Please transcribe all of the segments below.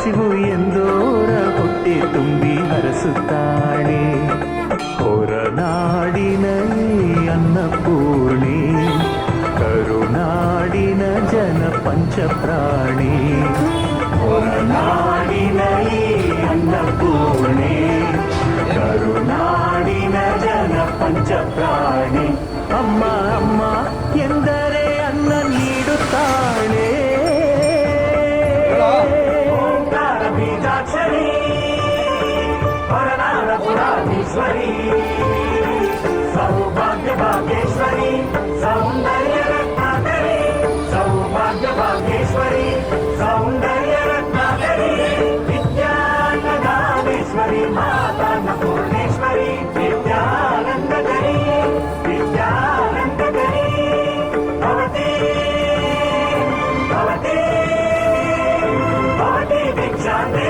ಹಸಿವು ಎಂದೋರ ಹೊಟ್ಟೆ ತುಂಬಿ ಹರಸುತ್ತಾಳೆ. ಹೊರನಾಡಿನ ಈ ಅನ್ನಪೂರ್ಣಿ, ಕರುನಾಡಿನ ಜನ ಪಂಚಪ್ರಾಣಿ. ಹೊರನಾಡಿನ ಈ ಅನ್ನಪೂರ್ಣಿ, ಕರುನಾಡಿನ ಜನ ಪಂಚಪ್ರಾಣಿ. ಅಮ್ಮ ಅಮ್ಮ ಎಂದರೆ ಅನ್ನ ನೀಡುತ್ತಾಳೆ. ಬೀಜಾಕ್ಷರಿ ಹೊರನಾಡ ಪುರಾಧೀಶ್ವರಿ, ಸೌಭಾಗ್ಯ ಭಾಗ್ಯೇಶ್ವರಿ, ಸೌಂದರ್ಯ ರತ್ನಾಕರಿ. ಸೌಭಾಗ್ಯ ಭಾಗ್ಯೇಶ್ವರಿ, ಸೌಂದರ್ಯ ರತ್ನಾಕರಿ, ವಿದ್ಯಾನಂದೇಶ್ವರಿ, ಮಾತಾ ಅನ್ನಪೂರ್ಣೇಶ್ವರಿ, ವಿದ್ಯಾನಂದಕರಿ, ವಿದ್ಯಾನಂದಕರಿ. ಭವತಿ ಭವತಿ ಭವತಿ ಭಿಕ್ಷಾಂತೆ.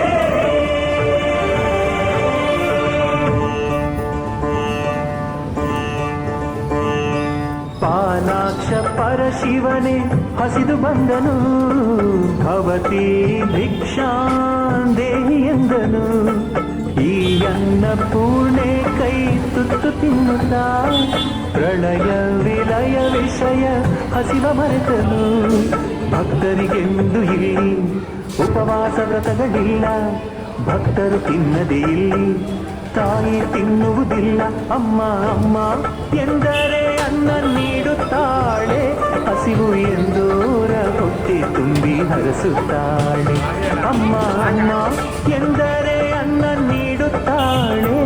ಪಾಲಾಕ್ಷ ಪರಶಿವನೇ ಹಸಿದು ಬಂದನು, ಭವತಿ ಭಿಕ್ಷಾಂದೇಹಿ ಎಂದನು. ಈ ಅನ್ನಪೂರ್ಣೆ ಕೈ ತುತ್ತು ತಿನ್ನುತ್ತಾ ಪ್ರಳಯ ವಿಲಯ ವಿಷಯ ಹಸಿವ ಮರೆತನು. ಭಕ್ತರಿಗೆಂದು ಇಲ್ಲಿ ಉಪವಾಸ ವ್ರತಗಳಿಲ್ಲ, ಭಕ್ತರು ತಿನ್ನದೇ ಇಲ್ಲಿ ತಾಯಿ ತಿನ್ನುವುದಿಲ್ಲ. ಅಮ್ಮ ಅಮ್ಮ ಎಂದರೆ ಅನ್ನ ನೀಡುತ್ತಾಳೆ, ಹಸಿವು ಎಂದೋರ ಹೊಟ್ಟೆ ತುಂಬಿ ಹರಸುತ್ತಾಳೆ. ಅಮ್ಮ ಅಮ್ಮ ಎಂದರೆ ಅನ್ನ ನೀಡುತ್ತಾಳೆ.